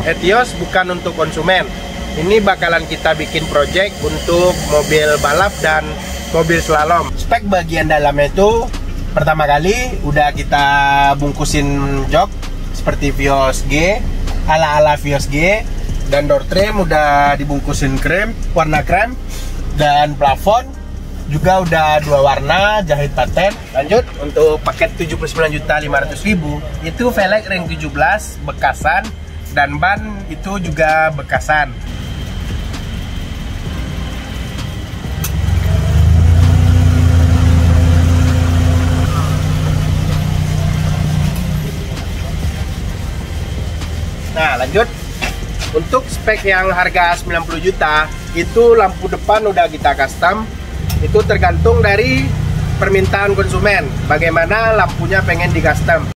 Etios bukan untuk konsumen. Ini bakalan kita bikin project untuk mobil balap dan mobil slalom. Spek bagian dalamnya itu pertama kali udah kita bungkusin jok seperti Vios G, ala-ala Vios G, dan door trim udah dibungkusin krem, warna krem, dan plafon juga udah 2 warna, jahit paten. Lanjut untuk paket 79.500.000 itu velg ring 17 bekasan dan ban itu juga bekasan. Nah, lanjut untuk spek yang harga 90 juta itu lampu depan udah kita custom. Itu tergantung dari permintaan konsumen, bagaimana lampunya pengen di custom.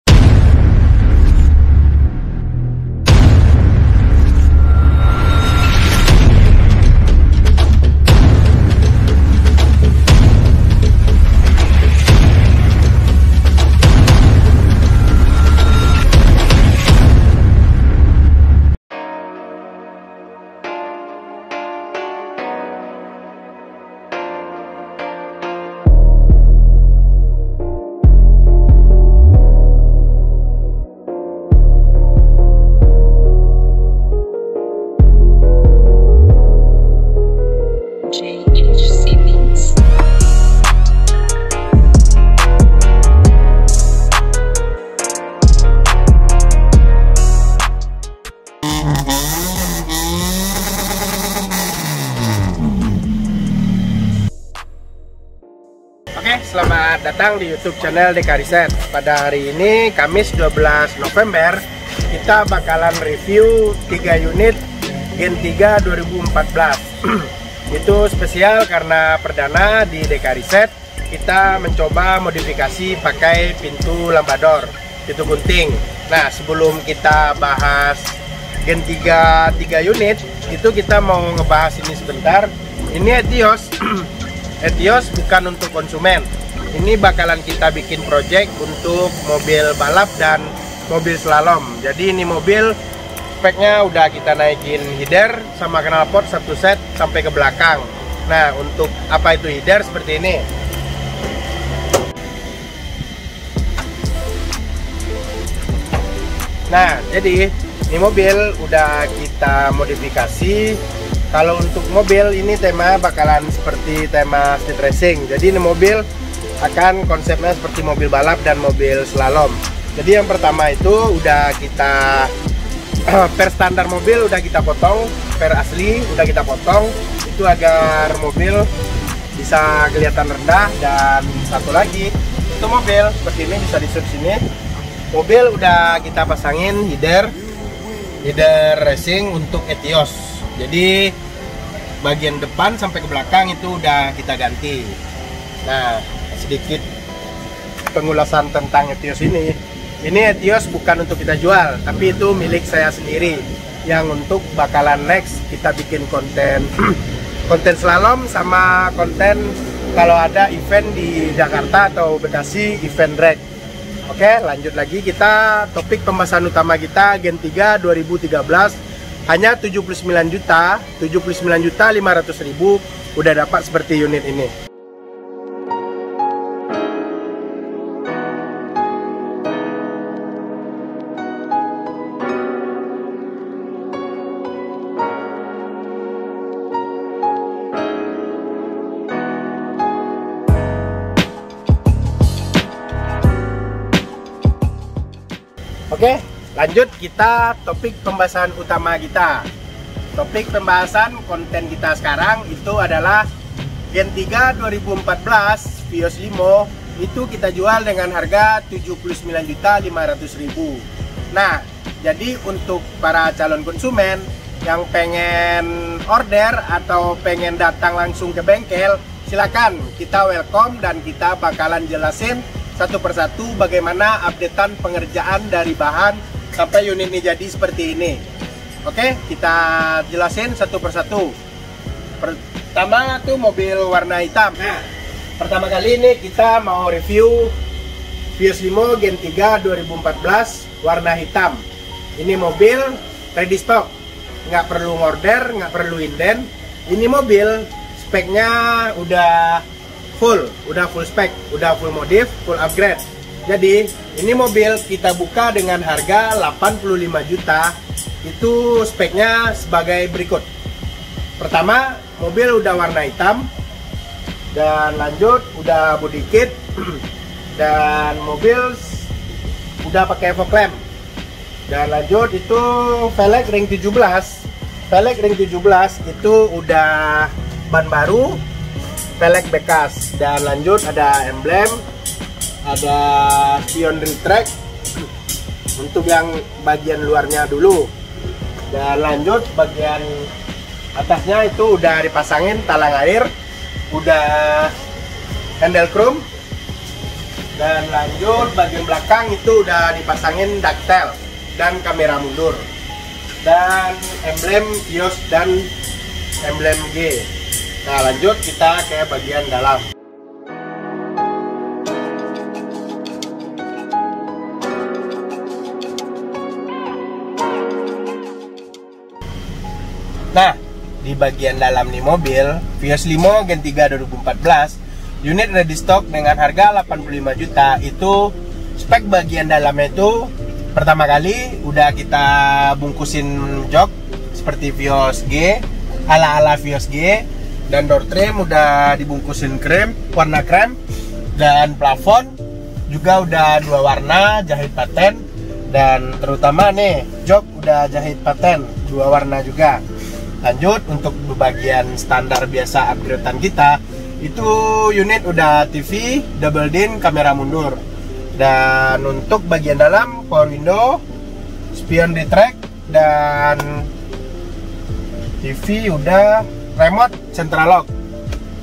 Oke, selamat datang di YouTube channel DK Riset. Pada hari ini, Kamis 12 November, kita bakalan review 3 unit Gen 3 2014. Itu spesial karena perdana di DK Riset, kita mencoba modifikasi pakai pintu lambador, pintu gunting. Nah, sebelum kita bahas Gen 3 unit, itu kita mau ngebahas ini sebentar. Ini Etios. Etios bukan untuk konsumen. Ini bakalan kita bikin project untuk mobil balap dan mobil slalom. Jadi ini mobil speknya udah kita naikin header sama knalpot 1 set sampai ke belakang. Nah, untuk apa itu header seperti ini. Nah, jadi ini mobil udah kita modifikasi. Kalau untuk mobil ini tema bakalan seperti tema street racing. Jadi ini mobil akan konsepnya seperti mobil balap dan mobil slalom. Jadi yang pertama itu udah kita per standar mobil udah kita potong, per asli udah kita potong itu agar mobil bisa kelihatan rendah. Dan satu lagi itu mobil seperti ini bisa di-shoot sini. Mobil udah kita pasangin header racing untuk Etios. Jadi bagian depan sampai ke belakang itu udah kita ganti. Nah, sedikit pengulasan tentang Etios ini. Ini Etios bukan untuk kita jual, tapi itu milik saya sendiri. Yang untuk bakalan next kita bikin konten slalom sama konten kalau ada event di Jakarta atau Bekasi, event drag. Oke, lanjut lagi kita topik pembahasan utama kita Gen 3 2013. Hanya 79.500.000 udah dapat seperti unit ini. Oke, lanjut kita topik pembahasan utama kita. Topik pembahasan konten kita sekarang itu adalah Gen 3 2014 Vios Limo. Itu kita jual dengan harga 79.500.000. Nah, jadi untuk para calon konsumen yang pengen order atau pengen datang langsung ke bengkel, silakan, kita welcome dan kita bakalan jelasin satu persatu bagaimana updatean pengerjaan dari bahan sampai unit ini jadi seperti ini. Oke, kita jelasin satu persatu. Pertama tuh mobil warna hitam. Nah, pertama kali ini kita mau review Vios Limo Gen 3 2014 warna hitam. Ini mobil ready stock, nggak perlu order, nggak perlu inden. Ini mobil speknya udah full spek, udah full modif, full upgrade. Jadi ini mobil kita buka dengan harga 85 juta. Itu speknya sebagai berikut. Pertama, mobil udah warna hitam, dan lanjut udah body kit, dan mobil udah pakai fog lamp, dan lanjut itu velg ring 17. Velg ring 17 itu udah ban baru, velg bekas, dan lanjut ada emblem, ada spion retract untuk yang bagian luarnya dulu. Dan lanjut bagian atasnya itu udah dipasangin talang air, udah handle chrome. Dan lanjut bagian belakang itu udah dipasangin ductile dan kamera mundur, dan emblem Vios dan emblem G. Nah, lanjut kita ke bagian dalam. Nah, di bagian dalam nih mobil Vios Limo Gen 3 2014 unit ready stock dengan harga 85 juta. Itu spek bagian dalamnya itu pertama kali udah kita bungkusin jok seperti Vios G, ala-ala Vios G, dan door trim udah dibungkusin krem, warna krem, dan plafon juga udah dua warna jahit paten, dan terutama nih jok udah jahit paten dua warna juga. Lanjut untuk bagian standar biasa upgradean kita itu unit udah TV, double din, kamera mundur. Dan untuk bagian dalam power window, spion retract, dan TV udah, remote central lock.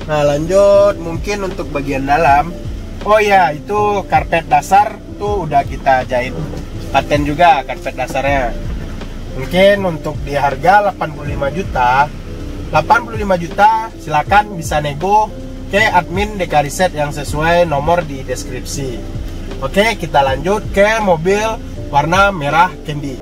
Nah, lanjut mungkin untuk bagian dalam, oh ya, itu karpet dasar tuh udah kita jahit paten juga karpet dasarnya. Mungkin untuk di harga 85 juta silakan bisa nego ke admin Dekariset yang sesuai nomor di deskripsi. Oke, kita lanjut ke mobil warna merah candy.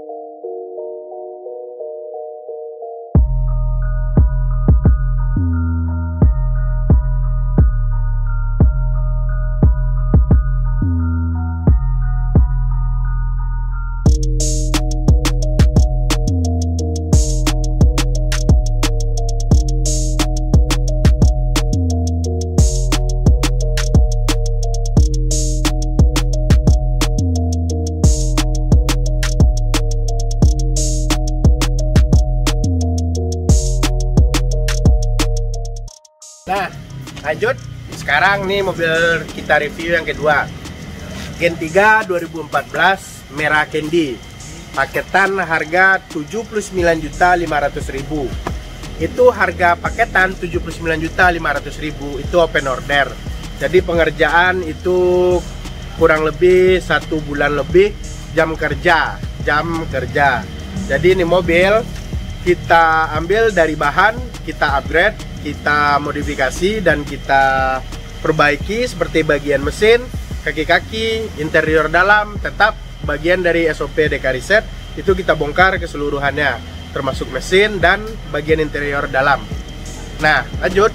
Nah, lanjut. Sekarang nih mobil kita review yang kedua, Gen 3 2014 merah candy. Paketan harga 79.500.000. Itu harga paketan 79.500.000 itu open order. Jadi pengerjaan itu kurang lebih 1 bulan lebih jam kerja. Jadi ini mobil kita ambil dari bahan, kita upgrade, kita modifikasi, dan kita perbaiki seperti bagian mesin, kaki-kaki, interior dalam, tetap bagian dari SOP Dekariset itu kita bongkar keseluruhannya, termasuk mesin dan bagian interior dalam. Nah, lanjut,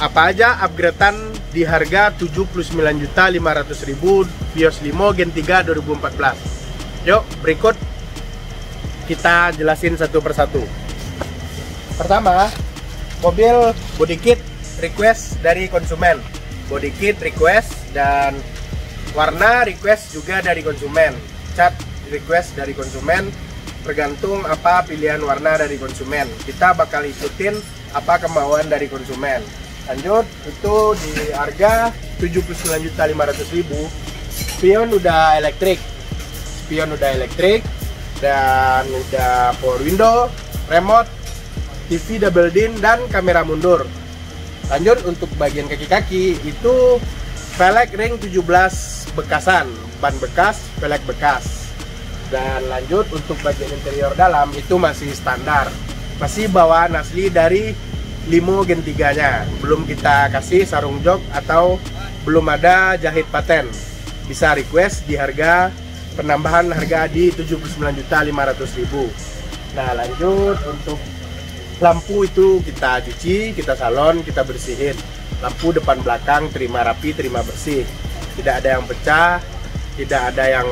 apa aja upgradean di harga 79.500.000 Vios Limo Gen 3 2014. Yuk, berikut kita jelasin satu persatu. Pertama, mobil body kit request dari konsumen. Body kit request dan warna request juga dari konsumen. Cat request dari konsumen, tergantung apa pilihan warna dari konsumen. Kita bakal ikutin apa kemauan dari konsumen. Lanjut, itu di harga 79.500.000. Spion udah elektrik. Dan udah power window, remote, TV double din, dan kamera mundur. Lanjut untuk bagian kaki-kaki itu velg ring 17 bekasan, ban bekas, velg bekas. Dan lanjut untuk bagian interior dalam itu masih standar, masih bawaan asli dari Limo Gen 3 nya. Belum kita kasih sarung jok atau belum ada jahit paten. bisa request di harga penambahan harga di 79.500.000. Nah, lanjut untuk lampu itu kita cuci, kita salon, kita bersihin. Lampu depan belakang terima rapi, terima bersih. Tidak ada yang pecah, tidak ada yang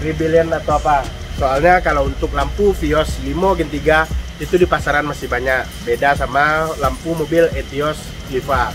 rebellion atau apa. Soalnya kalau untuk lampu Vios Limo Gen 3 itu di pasaran masih banyak. Beda sama lampu mobil Etios Liva.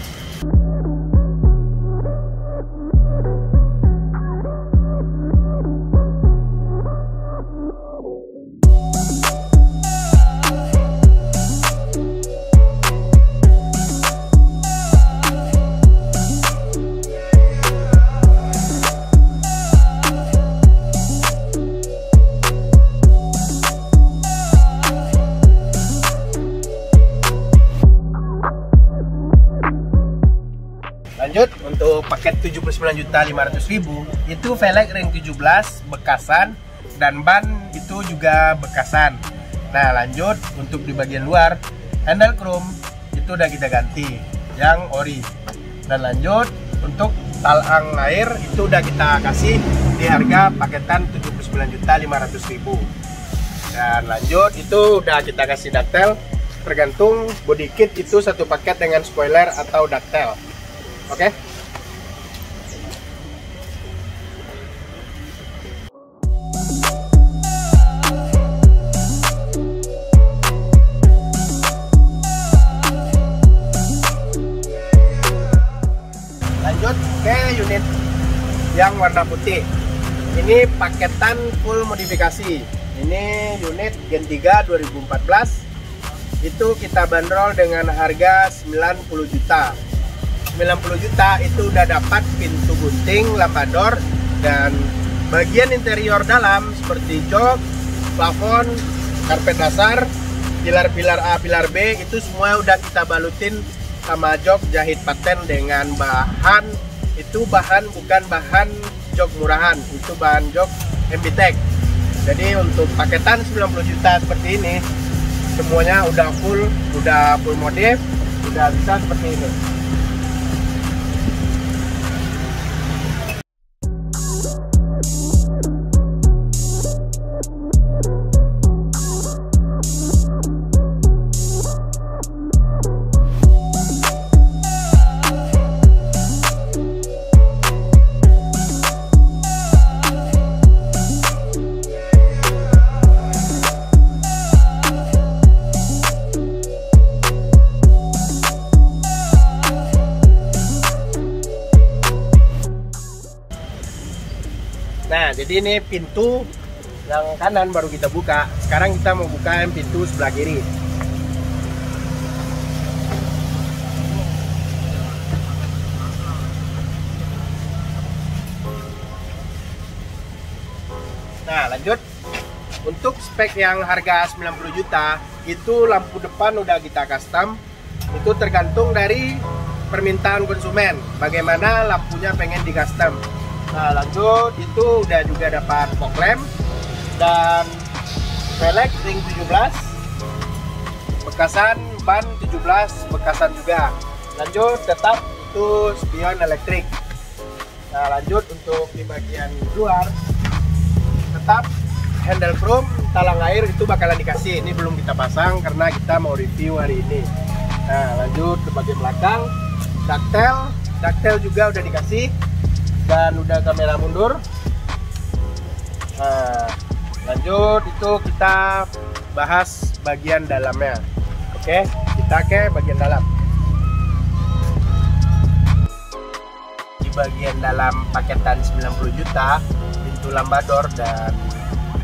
Lanjut untuk paket 79.500.000 itu velg ring 17 bekasan dan ban itu juga bekasan. Nah, lanjut untuk di bagian luar handle chrome itu udah kita ganti yang ori. Dan lanjut untuk talang air itu udah kita kasih di harga paketan 79.500.000. Dan lanjut itu udah kita kasih ductile, tergantung body kit itu satu paket dengan spoiler atau ductile. Oke. Lanjut ke unit yang warna putih. Ini paketan full modifikasi. Ini unit Gen 3 2014. Itu kita bandrol dengan harga 90 juta. 90 juta itu udah dapat pintu gunting, lampador, dan bagian interior dalam seperti jok, plafon, karpet dasar, pilar-pilar A, pilar B itu semua udah kita balutin sama jok jahit paten dengan bahan itu bukan bahan jok murahan, itu bahan jok MBTEK. Jadi untuk paketan 90 juta seperti ini semuanya udah full modif, udah bisa seperti ini. Nah, jadi ini pintu yang kanan baru kita buka. Sekarang kita mau buka yang pintu sebelah kiri. Nah, lanjut. Untuk spek yang harga 90 juta, itu lampu depan udah kita custom. Itu tergantung dari permintaan konsumen, bagaimana lampunya pengen di custom. Nah, lanjut itu udah juga dapat fog lamp dan velg ring 17 bekasan, ban 17 bekasan juga. Lanjut tetap itu spion elektrik. Nah, lanjut untuk di bagian luar tetap handle chrome, talang air itu bakalan dikasih. Ini belum kita pasang karena kita mau review hari ini. Nah, lanjut ke bagian belakang ductile juga udah dikasih dan udah kamera mundur. Nah, lanjut itu kita bahas bagian dalamnya. Oke, kita ke bagian dalam. Di bagian dalam paketan 90 juta, pintu lampador dan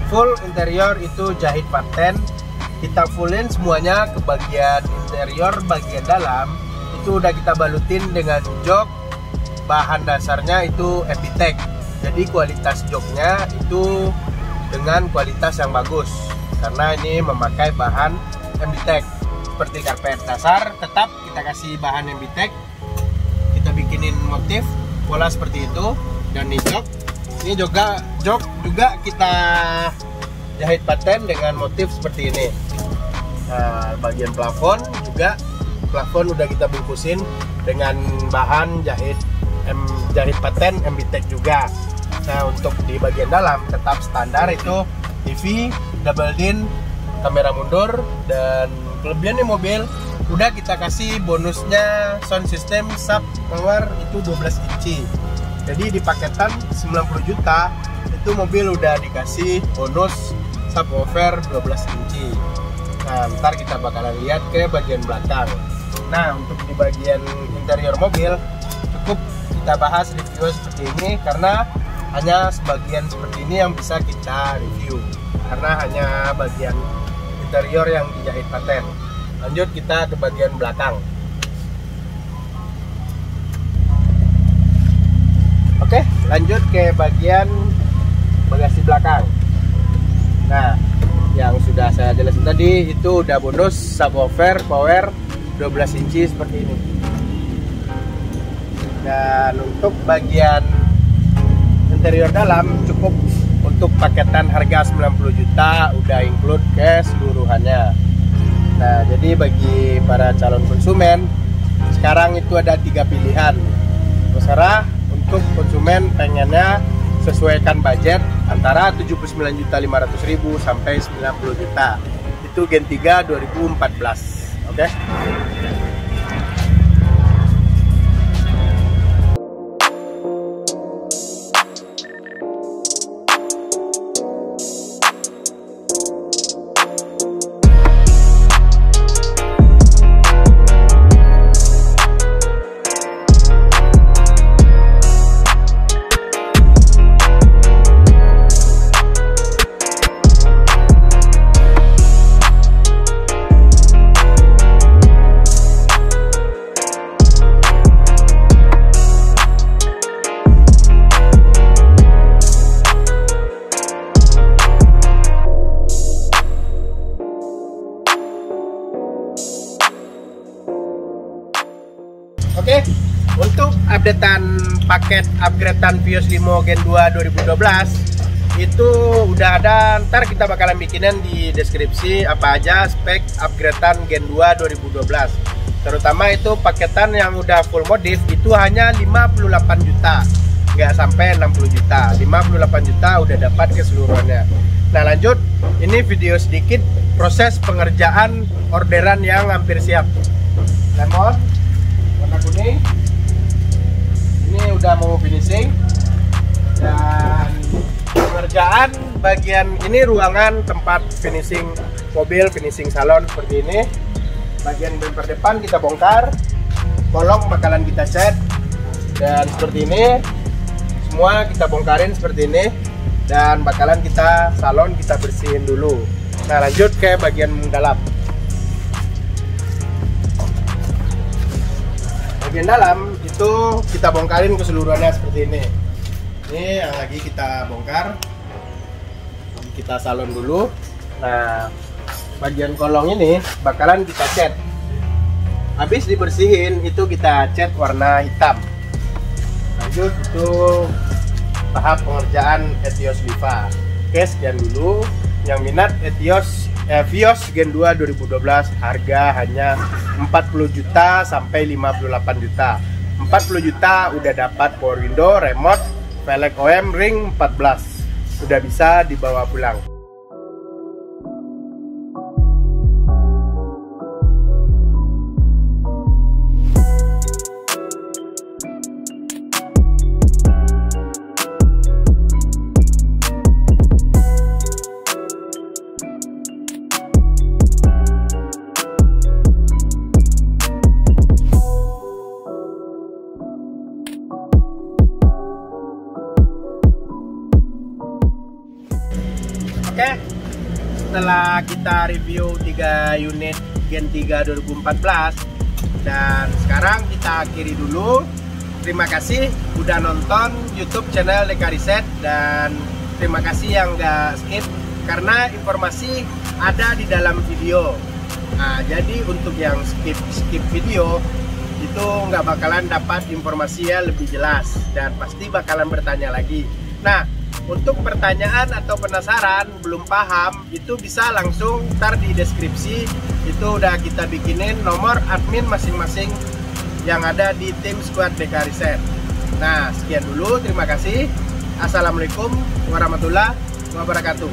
full interior itu jahit paten. Kita fullin semuanya ke bagian interior, bagian dalam itu udah kita balutin dengan jok. Bahan dasarnya itu MBTEK, jadi kualitas joknya itu dengan kualitas yang bagus karena ini memakai bahan MBTEK. Seperti karpet dasar tetap kita kasih bahan MBTEK, kita bikinin motif pola seperti itu. Dan ini jok juga kita jahit paten dengan motif seperti ini. Nah, bagian plafon juga, plafon udah kita bungkusin dengan bahan jahit jahit paten MBTEK juga. Nah, untuk di bagian dalam tetap standar itu TV, double din, kamera mundur, dan kelebihan di mobil udah kita kasih bonusnya sound system sub power itu 12 inci. Jadi di paketan 90 juta itu mobil udah dikasih bonus subwoofer 12 inci. Nah, ntar kita bakalan lihat ke bagian belakang. Nah, untuk di bagian interior mobil cukup kita bahas review seperti ini karena hanya sebagian seperti ini yang bisa kita review karena hanya bagian interior yang dijahit paten. Lanjut kita ke bagian belakang. Oke, lanjut ke bagian bagasi belakang. Nah, yang sudah saya jelasin tadi itu udah bonus subwoofer power 12 inci seperti ini. Dan untuk bagian interior dalam cukup untuk paketan harga 90 juta udah include keseluruhannya. Nah, jadi bagi para calon konsumen sekarang itu ada 3 pilihan. Terserah untuk konsumen pengennya sesuaikan budget antara 79.500.000 sampai 90 juta. Itu Gen 3 2014. Oke. Oke, untuk updatean paket upgradean Vios Limo Gen 2 2012 itu udah ada, ntar kita bakalan bikinin di deskripsi apa aja spek upgradean Gen 2 2012. Terutama itu paketan yang udah full modif itu hanya 58 juta, nggak sampai 60 juta. 58 juta udah dapat keseluruhannya. Nah, lanjut, ini video sedikit proses pengerjaan orderan yang hampir siap. Lemon warna kuning ini udah mau finishing, dan pengerjaan bagian ini ruangan tempat finishing mobil, finishing salon seperti ini. Bagian bumper depan kita bongkar, kolong bakalan kita cat, dan seperti ini semua kita bongkarin seperti ini, dan bakalan kita salon kita bersihin dulu. Nah, lanjut ke bagian dalam. Bagian dalam itu kita bongkarin keseluruhannya seperti ini. Ini yang lagi kita bongkar, kita salon dulu. Nah, bagian kolong ini bakalan kita cat. Habis dibersihin itu kita cat warna hitam. Lanjut itu tahap pengerjaan Etios Liva. Oke, sekian dulu. Yang minat Vios Gen 2 2012 harga hanya 40 juta sampai 58 juta. 40 juta udah dapat power window, remote, velg OM, ring 14. Udah bisa dibawa pulang. Oke, setelah kita review 3 unit Gen 3 2014 dan sekarang kita akhiri dulu. Terima kasih udah nonton YouTube channel DK Riset, dan terima kasih yang gak skip karena informasi ada di dalam video. Nah, jadi untuk yang skip video itu nggak bakalan dapat informasi yang lebih jelas dan pasti bakalan bertanya lagi. Nah, untuk pertanyaan atau penasaran belum paham itu bisa langsung ntar di deskripsi, itu udah kita bikinin nomor admin masing-masing yang ada di tim squad DK Riset. Nah, sekian dulu, terima kasih. Assalamualaikum warahmatullahi wabarakatuh.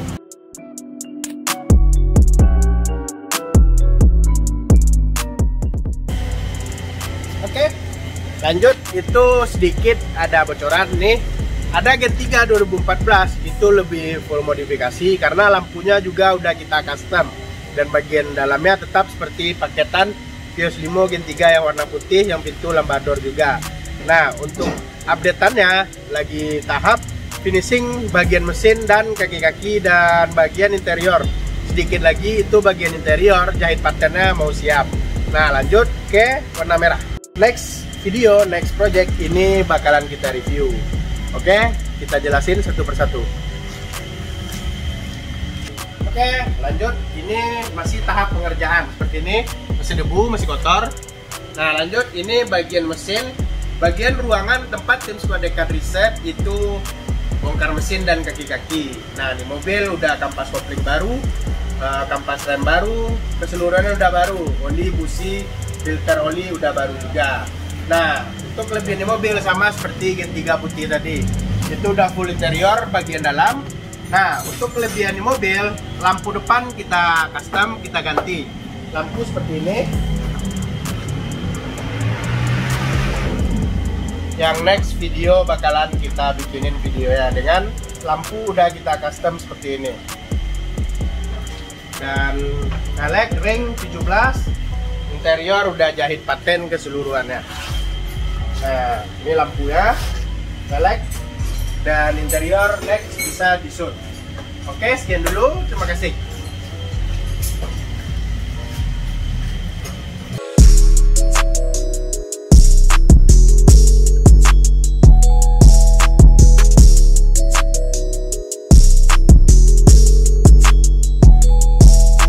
Oke, lanjut. Itu sedikit ada bocoran nih. Ada Gen 3 2014, itu lebih full modifikasi karena lampunya juga udah kita custom, dan bagian dalamnya tetap seperti paketan Vios Limo Gen 3 yang warna putih, yang pintu lambador juga. Nah, untuk updateannya lagi tahap finishing bagian mesin dan kaki-kaki dan bagian interior. Sedikit lagi itu bagian interior, jahit patternnya mau siap. Nah, lanjut ke warna merah. Next video, next project ini bakalan kita review. Oke, kita jelasin satu persatu. Oke, lanjut. Ini masih tahap pengerjaan seperti ini. Masih debu, masih kotor. Nah, lanjut. Ini bagian mesin, bagian ruangan tempat tim squad dekat reset itu bongkar mesin dan kaki-kaki. Nah, di mobil udah kampas kopling baru, kampas rem baru, keseluruhannya udah baru. Oli, busi, filter oli udah baru juga. Nah, untuk kelebihan di mobil sama seperti Gen 3 putih tadi, itu udah full interior bagian dalam. Nah, untuk kelebihan di mobil, lampu depan kita custom, kita ganti lampu seperti ini. Yang next video bakalan kita bikinin videonya dengan lampu udah kita custom seperti ini. Dan velg ring 17, interior udah jahit paten keseluruhannya. Nah, ini lampunya, velg, dan interior next bisa disut. Oke, sekian dulu, terima kasih.